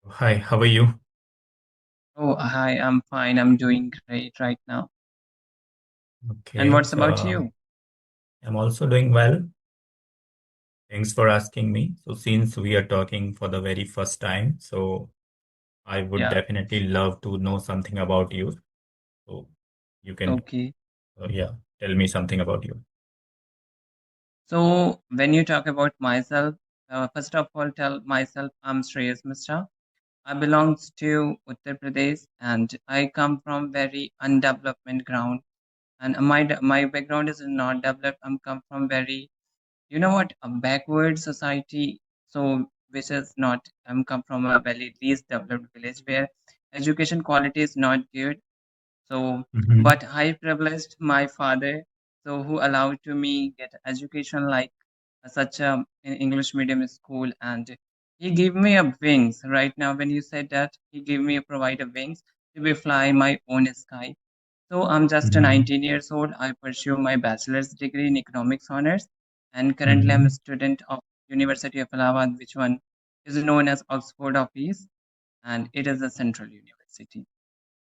Hi, how are you? Oh, hi, I'm fine. I'm doing great right now. And Okay, what's about you? I'm also doing well. Thanks for asking me. So, since we are talking for the very first time, I would Yeah, definitely love to know something about you. So, you can, okay. yeah, tell me something about you. So when you talk about myself, first of all, tell myself I'm Shreyas Mishra. I belongs to Uttar Pradesh and I come from very undevelopment ground. And my background is not developed. I'm come from very, a backward society. So which is not, I'm come from a very least developed village where education quality is not good. So Mm-hmm. but I privileged my father, so who allowed to me get education like such a in English medium school, and he gave me a wings. Right now when you said that, he gave me a provide a wings to be fly my own sky. So I'm just a Mm-hmm. 19 years old. I pursue my bachelor's degree in economics honors, and currently I'm a Mm-hmm. student of University of Allahabad, which one is known as Oxford of East, and it is a central university.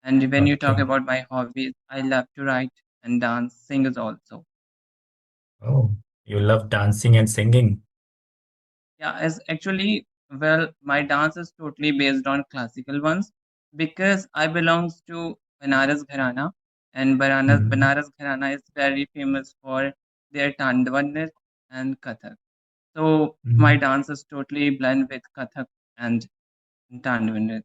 And when you talk Okay. about my hobbies, I love to write and dance, sing is also. Oh, you love dancing and singing. Yeah, as actually, well, my dance is totally based on classical ones because I belongs to Banaras Gharana, and Mm-hmm. Banaras Gharana is very famous for their Tandavan Nrit and Kathak. So my Mm-hmm. dance is totally blend with Kathak and Tandavan Nrit.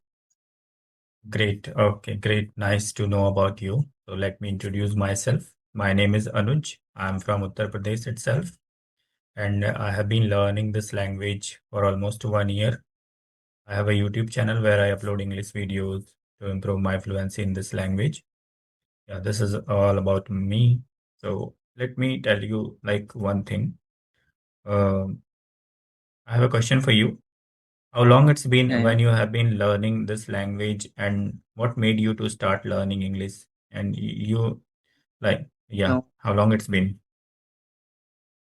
Great. Okay, great. Nice to know about you. So, let me introduce myself. My name is Anuj. I'm from Uttar Pradesh itself, and I have been learning this language for almost 1 year. I have a YouTube channel where I upload English videos to improve my fluency in this language. Yeah, this is all about me. So let me tell you like one thing. Um, I have a question for you. How long it's Yeah, been yeah. when you have been learning this language, and what made you to start learning English? And you like, yeah, So how long it's been?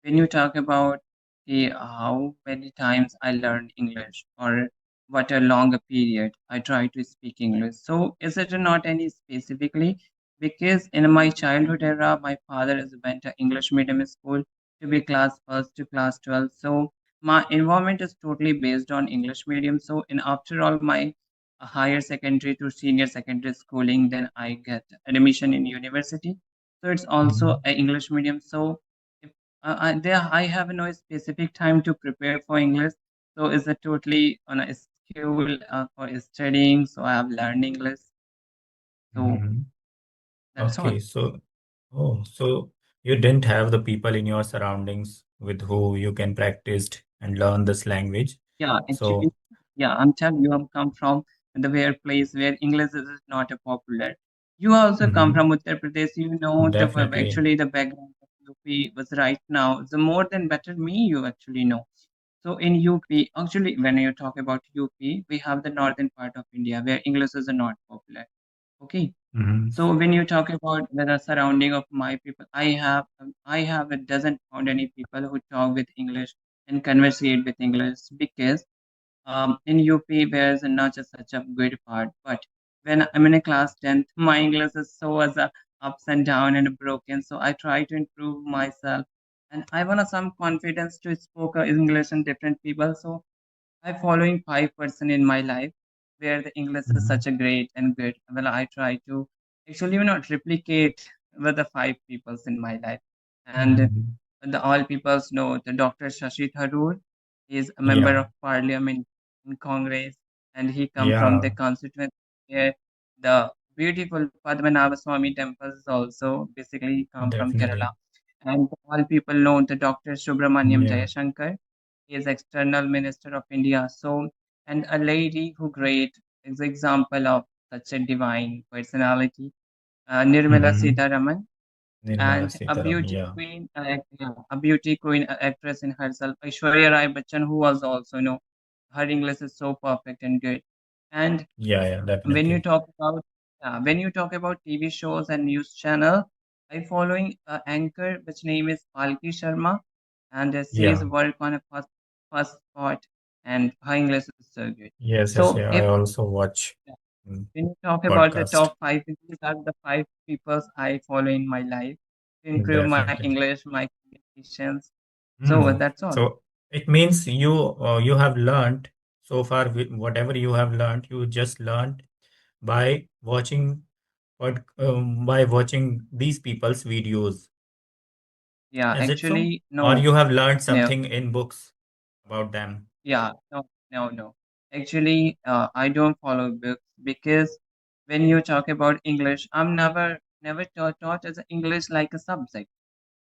when you talk about how many times I learned English or what a longer period I try to speak English. So is it not any specifically? Because in my childhood era, my father is went to English medium school to be class first to class 12. So my environment is totally based on English medium. So in after all my higher secondary to senior secondary schooling, then I get admission in university. So it's also Mhm. a English medium. So there, I have no specific time to prepare for English. So it's a totally on a school for studying. So I have learned English. So Mhm. that's all. Okay, so you didn't have the people in your surroundings with who you can practice and learn this language. Yeah, actually, So yeah, I'm telling you, I'm come from the where place where English is not a popular. You also come mhm, from Uttar Pradesh. You know the definitely. actually the background of UP was right now. The more than better me, you actually know. So in UP, actually, when you talk about UP, we have the northern part of India where English is not popular. Okay. Mhm, So when you talk about the surrounding of my people, I have a doesn't found any people who talk with English and conversate with English because in UP, there's not just such a good part, but when I'm in a class 10th, my English is so as a ups and down and broken. So I try to improve myself, and I want some confidence to speak English in different people. So I following 5% in my life where the English is mhm, such a great and good. Well, I try to actually not replicate with the five peoples in my life, and mhm. the all peoples know the Dr. Shashi Tharoor is a member Yeah, of parliament in Congress, and he come from the yeah, constituency where the beautiful Padmanabha Swami temples also basically come from Kerala. definitely. And all people know the Dr. Subramaniam Yeah. Jayashankar. He is external minister of India. So, and a lady who great is example of such a divine personality, Nirmala Mhm. Sitaraman, Nirmala and a Sitaram. beauty Yeah, queen, yeah, a beauty queen actress in herself, Aishwarya Rai Bachchan, who was also, her English is so perfect and good. And yeah, yeah, when you definitely. talk about TV shows and news channel, I following anchor which name is Palki Sharma, and she is Yeah. work on a first spot. and her English is so good. Yes, yes, So yeah. I if also watch mm, when you talk about the podcast. top five, these are the five people I follow in my life to improve my Definitely. English, my communications. So Mm. that's all. So it means you have learned so far with whatever you have learned, you just learned by watching by watching these people's videos. Yeah, Is it so? actually, Or no, you have learned no. something in books about them? Yeah, no, no, no. Actually, I don't follow books because when you talk about English, I'm never taught as English like a subject.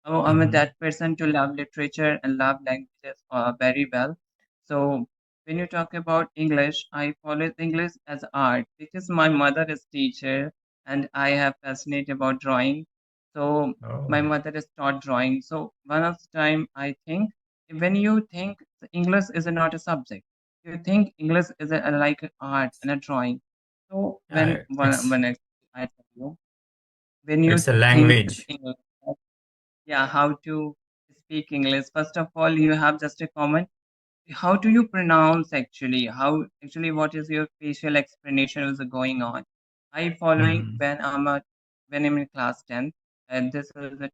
Oh, I'm Mm-hmm. that person to love literature and love languages very well. So when you talk about English, I follow English as art because my mother is teacher and I have fascinated about drawing. So my Oh, mother is taught drawing. So one of the time I think when you think the English is not a subject, you think English is like an art and a drawing. So yeah, I tell you, when you it's a think language. English, yeah, how to speak English. First of all, you have just a comment. How do you pronounce actually? How actually what is your facial explanation is going on? I following Mm-hmm. when I'm in class 10th, and this is the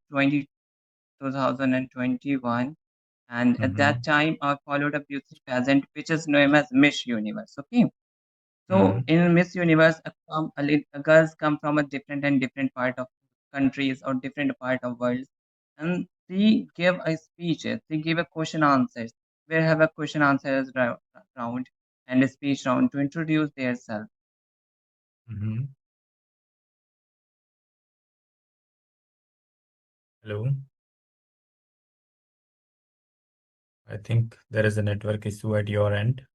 2021, and at that Mm-hmm. time I followed a beauty pageant which is known as Miss Universe. Okay, so Mm-hmm. in Miss Universe, girls come from a different part of countries or different part of worlds, and they give a speeches. They give a question answers. We have a question answers round and a speech round to introduce themselves. Mm-hmm. Hello. I think there is a network issue at your end.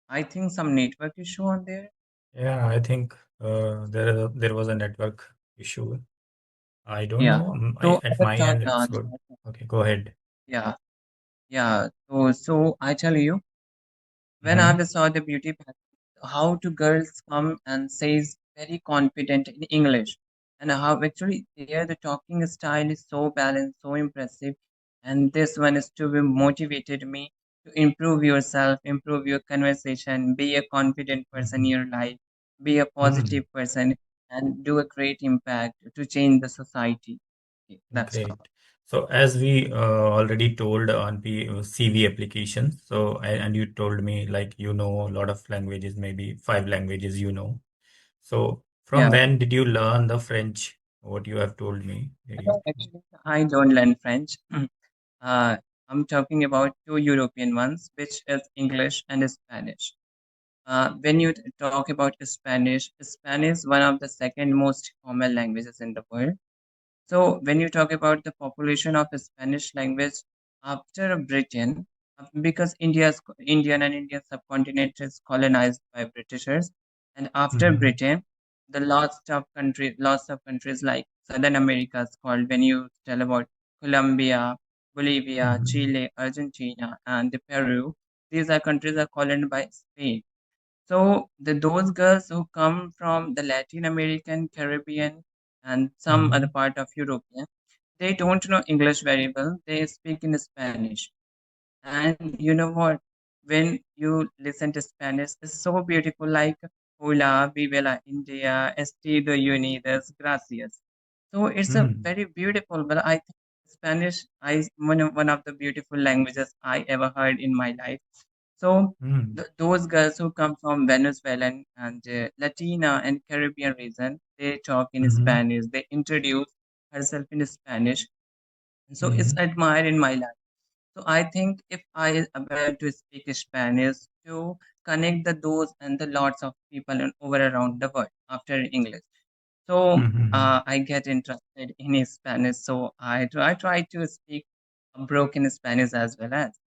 I think some network issue on there. Yeah, I think there was a network issue. I don't Yeah. know. So I At was my talk, end, it's good. Okay, go ahead. yeah, yeah. So I tell you. When Mm-hmm. I saw the beauty pageant, how two girls come and says very confident in English, and how actually there the talking style is so balanced, so impressive, and this one is to be motivated me to improve yourself, improve your conversation, be a confident person in Mm-hmm. your life, be a Mm, positive person, and do a great impact to change the society. Okay, that's great. all. So as we already told on CV application, so and you told me like you know a lot of languages, maybe five languages you know. So from Yeah. when did you learn the French? What you have told me. Actually, I don't learn French. Uh, I'm talking about two European ones, which is English and Spanish. When you talk about Spanish, Spanish is one of the second most common languages in the world. So when you talk about the population of Spanish language after Britain, because Indian and Indian subcontinent is colonized by Britishers, and after Mm-hmm. Britain, the lots of countries like Southern America is called. When you tell about Colombia, Bolivia, Mm-hmm. Chile, Argentina, and the Peru, these are countries are colonized by Spain. So those girls who come from the Latin American, Caribbean, and some other Mm-hmm. part of Europe, yeah, they don't know English very well. They speak in Spanish. And you know what? When you listen to Spanish, it's so beautiful, like Hola, Vive la India, Estido Unidas, Gracias. So it's a Mm-hmm. very beautiful, but I think Spanish is one of the beautiful languages I ever heard in my life. So those girls who come from Venezuelan and Latina and Caribbean region, they talk in Mm-hmm. Spanish. They introduce herself in Spanish. So it's Mm-hmm. admired in my life. So I think if I were to speak Spanish to connect the those and the lots of people over around the world after English. So Mm-hmm. I get interested in Spanish. So I try to speak broken Spanish as well as.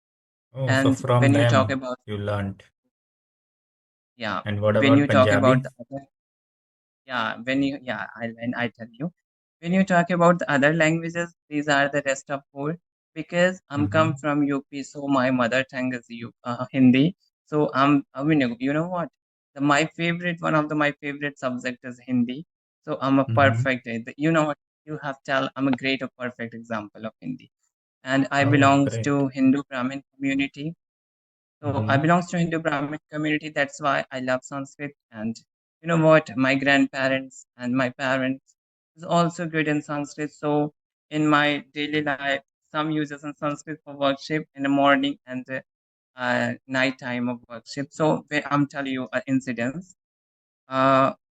Oh, so And from when you talk them about, you learned. yeah, And what when about you talk about Punjabi? the other, yeah, when you, yeah, I tell you, when you talk about the other languages, these are the rest of four because I'm come Mm-hmm. from UP, so my mother tongue is Hindi. So I mean, you know what? My favorite, one of my favorite subject is Hindi. So I'm a Mm-hmm. perfect, you know what? You have tell I'm a great or perfect example of Hindi, and I Oh, belongs great. to Hindu Brahmin community. So I Mm-hmm. belongs to Hindu Brahmin community. That's why I love Sanskrit. And you know what? My grandparents and my parents is also good in Sanskrit. So in my daily life, some uses in Sanskrit for worship in the morning and the night time of worship. So I'm telling you an incident.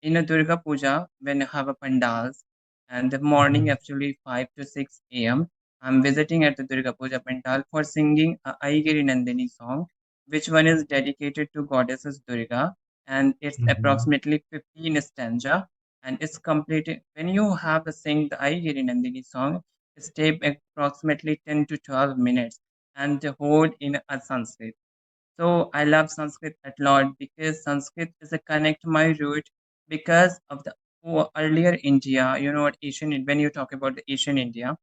In a Durga Puja, when I have a pandals, and the morning Mm-hmm. actually 5 to 6 a.m., I'm visiting at the Durga Puja pandal for singing a Aigiri Nandini song, which one is dedicated to goddesses Durga, and it's Mm-hmm. approximately 15 stanza, and it's completed. When you have to sing the Aigiri Nandini song, it takes approximately 10 to 12 minutes, and the whole in a Sanskrit. So I love Sanskrit a lot because Sanskrit is a connect my root because of the earlier India, you know what Asian, when you talk about the Asian India,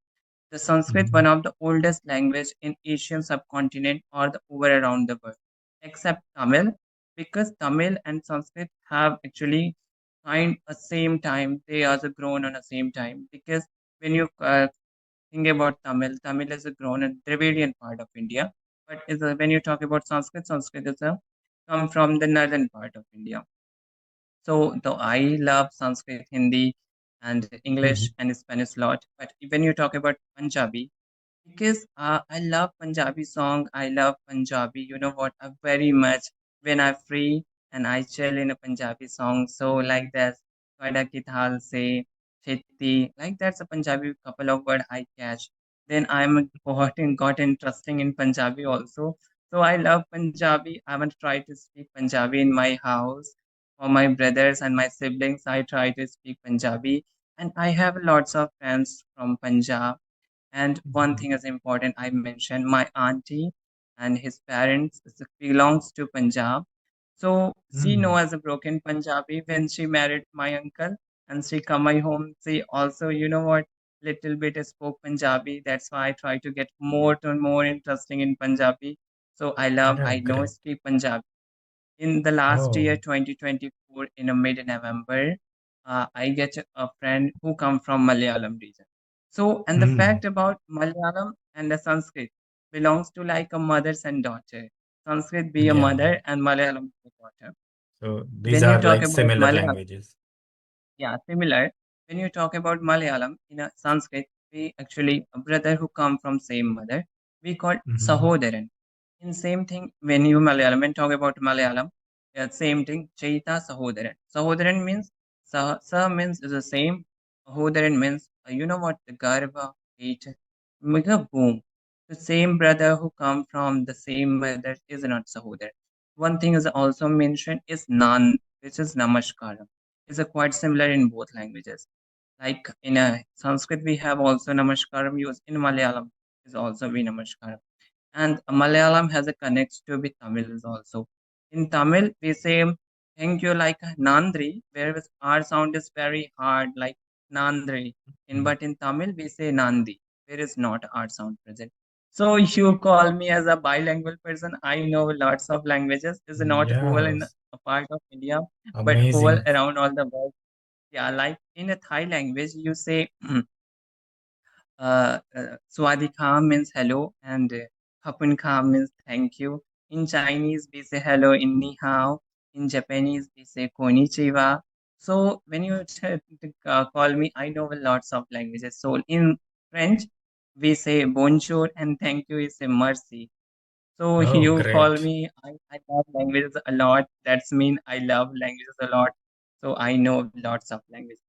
the Sanskrit Mm-hmm. one of the oldest language in Asian subcontinent or the over around the world, except Tamil, because Tamil and Sanskrit have actually kind a same time. They also grown on the same time because when you think about Tamil, Tamil is a grown and Dravidian part of India. But when you talk about Sanskrit, Sanskrit is a come from the northern part of India. So though I love Sanskrit, Hindi, and English Mm-hmm. and Spanish a lot. But when you talk about Punjabi, because I love Punjabi song. I love Punjabi. You know what? Very much when I'm free and I chill in a Punjabi song. So like that, Twada ki thal se, Cheti, like that's a Punjabi couple of word I catch. Then got interesting in Punjabi also. So I love Punjabi. I want to try to speak Punjabi in my house. For my brothers and my siblings, I try to speak Punjabi. And I have lots of friends from Punjab, and one Mm-hmm. thing is important, I mentioned my auntie and his parents belongs to Punjab. So she know Mm. as a broken Punjabi when she married my uncle and she come my home. She also, you know what, little bit spoke Punjabi. That's why I try to get more and more interesting in Punjabi. So Yeah, I know great. speak Punjabi. In the last year, Oh. 2024, in a mid-November, I get a friend who come from Malayalam region. So, and the Mm. fact about Malayalam and the Sanskrit belongs to like a mother's and daughter. Sanskrit be a Yeah. mother and Malayalam be a daughter. So these When you are talk like about similar Malayalam, languages. yeah, similar. When you talk about Malayalam in a Sanskrit, we actually a brother who come from same mother, we call Mm-hmm. Sahodaran. In same thing, when talk about Malayalam, yeah, same thing, Chaita Sahodaran. Sahodaran means, means is the same, Sahodaran means, you know what, the Garva, eight, mega boom. The same brother who come from the same mother is not Sahodaran. One thing is also mentioned is Nan, which is Namaskaram. Is a quite similar in both languages. Like in a Sanskrit, we have also Namaskaram used in Malayalam is also we Namaskaram, and Malayalam has a connect to with Tamil is also. In Tamil, we say thank you like Nandri, whereas our sound is very hard like Nandri. Mm. But in Tamil, we say Nandi, where is not our sound present. So you call me as a bilingual person. I know lots of languages. Is not whole in Yes. a part of India, but whole Amazing. around all the world. Yeah, like in a Thai language, you say Swadika means hello, and Hapunka means thank you. In Chinese, we say hello in Ni Hao. In Japanese, we say Konnichiwa. So when you call me, I know lots of languages. So in French, we say bonjour and thank you is a mercy. So Oh, you call great. me, I love languages a lot. That's mean I love languages a lot. So I know lots of languages.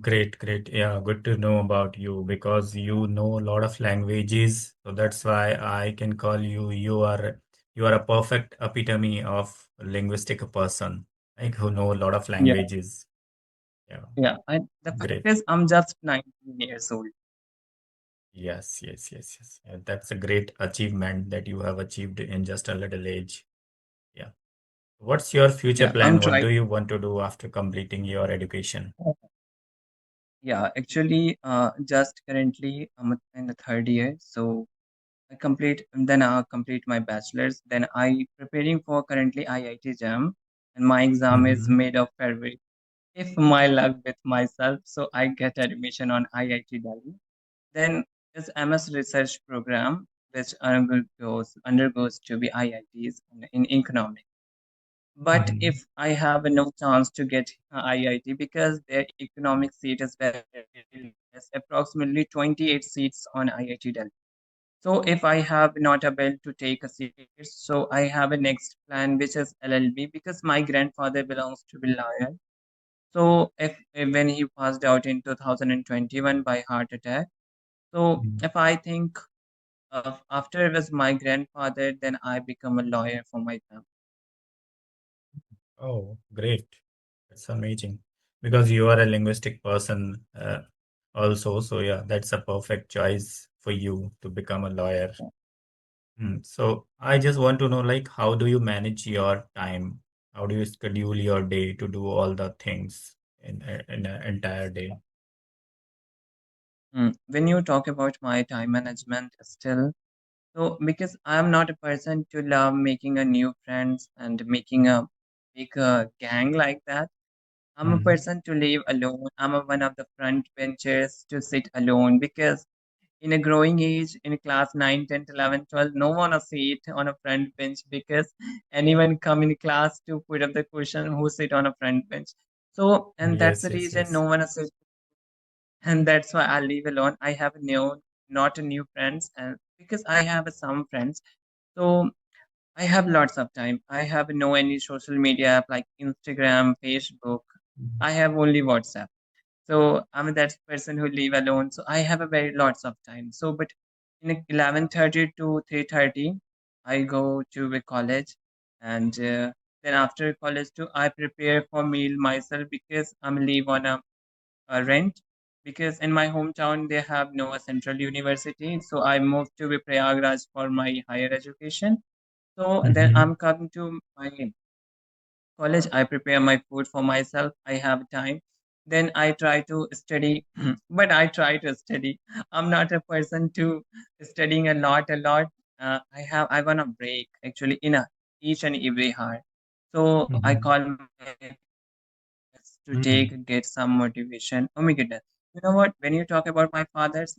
Great, great. Yeah, good to know about you because you know a lot of languages. So that's why I can call you. You are a perfect epitome of a linguistic person, like who know a lot of Yeah, languages. Yeah, yeah. And the fact great. is, I'm just 19 years old. Yes, yes, yes, yes. Yeah, that's a great achievement that you have achieved in just a little age. Yeah. What's your future Yeah, I'm plan? What do trying. you want to do after completing your education? Yeah, actually, just currently I'm in the third year, so I complete my bachelor's. Then I preparing for currently IIT JAM, and my exam is Mm-hmm. made of February. If my luck with myself, so I get admission on IIT Delhi. Then this MS research program, which undergoes to be IITs in economics. But Mm-hmm. if I have no chance to get IIT because their economic seat is very less, approximately 28 seats on IIT Delhi. So if I have not able to take a seat, so I have a next plan which is LLB because my grandfather belongs to be lawyer. So if when he passed out in 2021 by heart attack, so Mm-hmm. if I think after it was my grandfather, then I become a lawyer for my family. Oh, great. That's amazing. Because you are a linguistic person also. So, yeah, that's a perfect choice for you to become a lawyer. So, I just want to know, like, how do you manage your time? How do you schedule your day to do all the things in an entire day? When you talk about my time management, still, so because I am not a person to love making a new friends and making a big gang like that. I'm a Mm-hmm. person to live alone. I'm a, one of the front benchers to sit alone because in a growing age in class 9, 10, 11, 12, no one will sit on a front bench because anyone come in class to put up the question who sit on a front bench. So, and that's Yes, the yes, reason yes. no one will sit, and that's why I live alone. I have no, not a new friends, and because I have some friends, so I have lots of time. I have no any social media app like Instagram, Facebook. Mhm. I have only WhatsApp. So I'm that person who live alone. So I have a very lots of time. So but in 11:30 to 3:30, I go to the college, and then after college too, I prepare for meal myself because I'm live on a rent. Because in my hometown they have no central university, so I moved to the Prayagraj for my higher education. So then Mm-hmm. I'm coming to my college. I prepare my food for myself. I have time. Then I try to study, but I try to study. I'm not a person to studying a lot. I want a break actually in a each and every hour. So I Mm-hmm. call my to take get some motivation. Oh my goodness. You know what? When you talk about my fathers,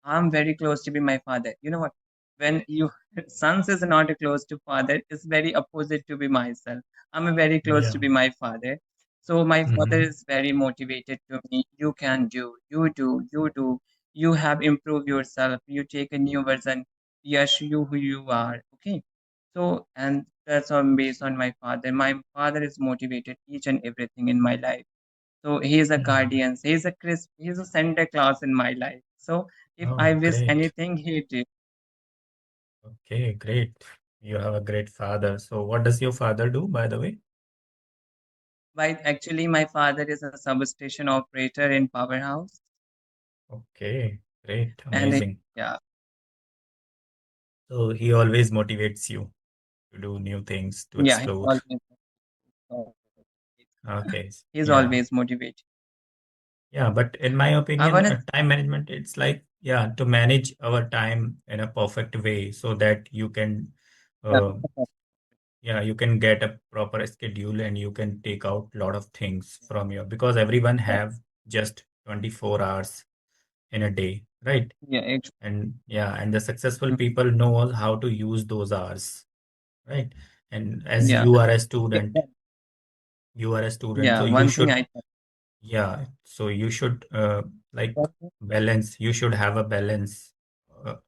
I'm very close to be my father. You know what? When you sons is not close to father, it's very opposite to be myself. I'm very close to Yeah. be my father. So my father Mm-hmm. is very motivated to me. You can do, you do, you do. You have improved yourself. You take a new version. Yes, you who you are. Okay. So, and that's on based on my father. My father is motivated each and everything in my life. So he is a Mm. guardian. He's a Santa Claus in my life. So if I Oh, wish great. anything, he did. Okay, great. You have a great father. So, what does your father do, by the way? But actually, my father is a substation operator in powerhouse, Okay, great, and amazing. yeah, So, he always motivates you to do new things, to yeah, explore. Okay, he's yeah. always motivated. Yeah, but in my I opinion, wanna, time management, it's like, yeah, to manage our time in a perfect way so that you can, yeah, uh, yeah, you can get a proper schedule and you can take out a lot of things from your, because everyone have just 24 hours in a day, right? yeah, And yeah, and the successful mm, people know how to use those hours, right? And as yeah, you are a student, yeah. so you One thing should, I yeah, so you should like balance, you should have a balance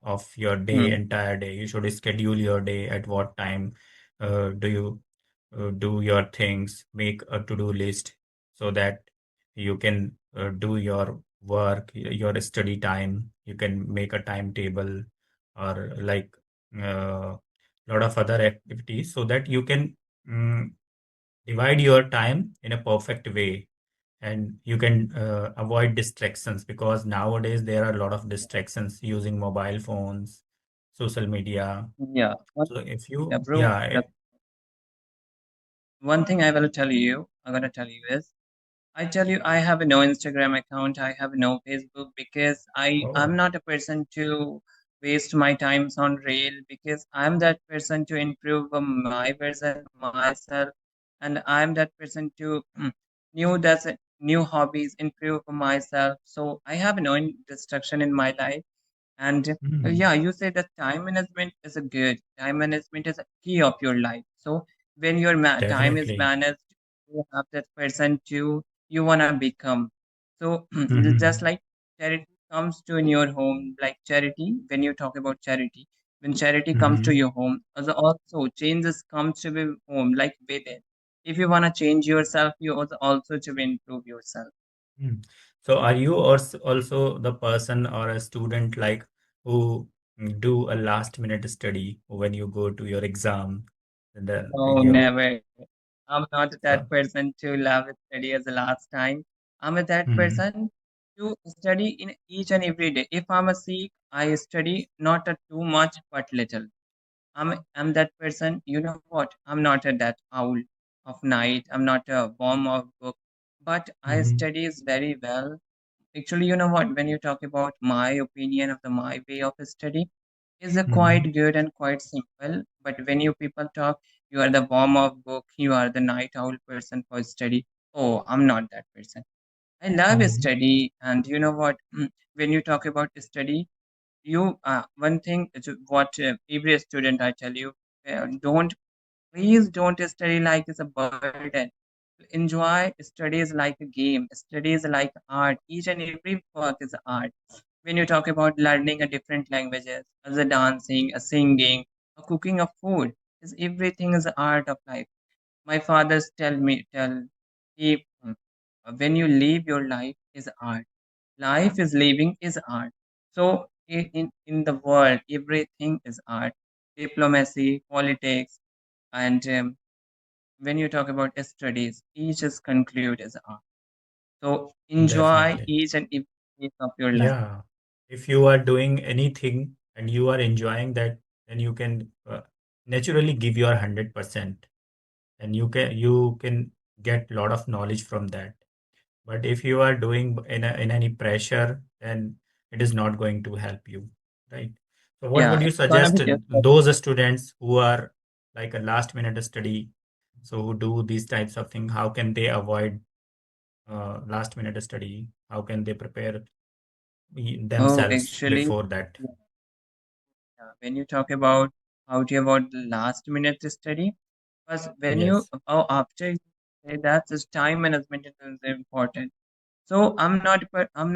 of your day, mm, entire day. You should schedule your day at what time do you do your things, make a to-do list so that You can do your work, your study time. You can make a timetable or like a lot of other activities so that you can mm, divide your time in a perfect way, and you can avoid distractions, because nowadays there are a lot of distractions using mobile phones, social media. Yeah, So if yeah, you, bro. yeah, One thing I'm gonna tell you is, I tell you, I have no Instagram account. I have no Facebook because I'm oh, not a person to waste my times on rail, because I'm that person to improve my version of myself, and I'm that person to new hobbies, improve myself. So I have no distraction in my life. And mm, yeah, you say that time management is a good. Time management is a key of your life. So when your time is definitely. managed, you have that person to you wanna become. So just Hmm. like charity comes to in your home, like charity. When you talk about charity, when charity comes to Hmm. your home, also changes comes to the home, like within. If you wanna change yourself, you also to improve yourself. Mm. So are you also the person or a student like who do a last minute study when you go to your exam? And the No, your never. I'm not that so, person to love study as the last time. I'm a that mm, person to study in each and every day. If I'm a Sikh, I study not a too much but little. I'm that person. You know what? I'm not a that owl of night. I'm not a worm of book, but I mm, studies very well. Actually, you know what? When you talk about my opinion of the my way of study, is a mm, quite good and quite simple. But when you people talk, you are the warm of book, you are the night owl person for study. Oh, I'm not that person. I love mm, study, and you know what? When you talk about study, you one thing is what every student I tell you, don't please don't study like it's a burden. Enjoy studies like a game. Studies like art. Each and every work is art. When you talk about learning a different languages, as a dancing, a singing, a cooking of food, is everything is art of life. My fathers tell he when you live your life is art. Life is living is art. So in the world, everything is art. Diplomacy, politics, and when you talk about studies, each is concluded as art. So enjoy definitely. each and every piece of your life. Yeah. If you are doing anything and you are enjoying that, then you can naturally give your 100%, and you can get a lot of knowledge from that. But if you are doing in any pressure, then it is not going to help you, right? So what would Yeah, you it's gonna suggest be just like, those students who are like a last minute study, so who do these types of things? How can they avoid last minute study? How can they prepare oh, themselves actually, before that? when you talk about how to about the last minute study, because when you Yes. after you say that this time management is important. So I'm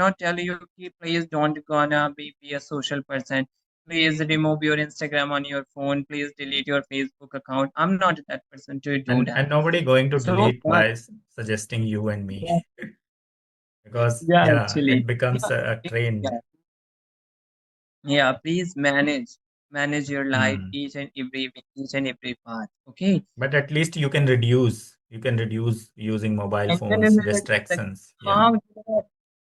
not telling you, "Ki, please don't gonna be a social person. Please remove your Instagram on your phone. Please delete your Facebook account." I'm not that person to do And that. nobody going to So delete by suggesting you and me, yeah, because yeah, yeah, it actually, becomes yeah, a trend. yeah, yeah. Please manage your life Hmm. each and every part. Okay. But at least you can reduce using mobile And then phones distractions. Yeah. how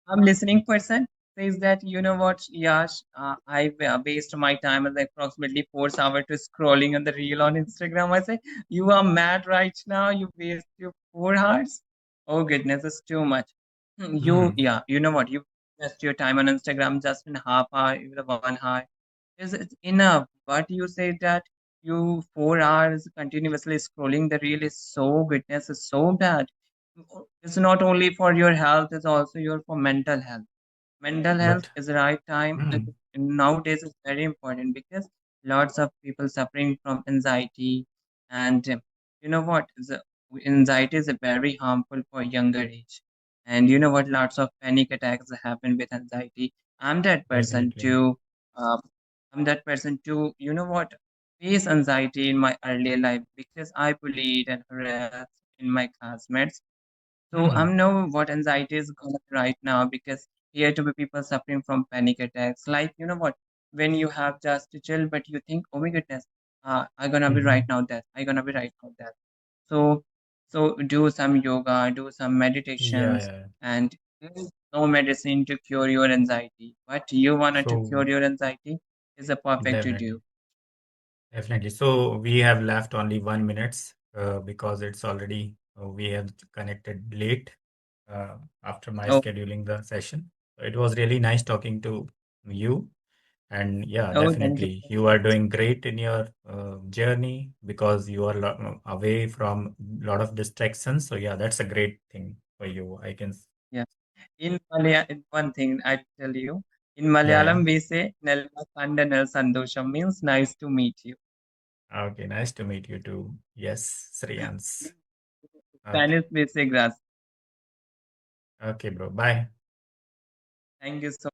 I'm listening person says that you know what, Yash, I waste my time as approximately 4 hours to scrolling on the reel on Instagram. I say you are mad right now. You waste your 4 hours. Oh goodness, it's too much. Hmm. You know what, you waste your time on Instagram just in half hour, even 1 hour. Is it enough? But you say that you 4 hours continuously scrolling the reel is so goodness is so bad. It's not only for your health, it's also your for mental health. Mental health But is the right time, and hmm, nowadays it's very important because lots of people suffering from anxiety, and you know what, anxiety is very harmful for younger age, and you know what, lots of panic attacks happen with anxiety. I'm that person definitely. too. uh, I'm that person too, you know what, face anxiety in my earlier life because I bullied and harassed in my classmates. So I Hmm. know what anxiety is going right now because here to be people suffering from panic attacks. Like, you know what? When you have just to chill, but you think, oh my goodness, I'm gonna be right Hmm. now death. I'm gonna be right now death. So, so do some yoga, do some Yeah, meditations, yeah. and there is no medicine to cure your anxiety. But you wanted to So cure your anxiety is a perfect to definitely. do. Definitely. So we have left only 1 minute because it's already we have connected late after my Oh, scheduling the session. So it was really nice talking to you. And yeah, oh, thank you. definitely you are doing great in your journey because you are away from a lot of distractions. So yeah, that's a great thing for you. I can. Yeah. In Malayalam, one thing I tell you, in Yeah, yeah. Malayalam we say "Nella Kanda Nel Sandosham" means nice to meet you. Okay, nice to meet you too. Yes, Sriyans. In Okay, Spanish we say gracias. okay, bro. Bye. Thank you so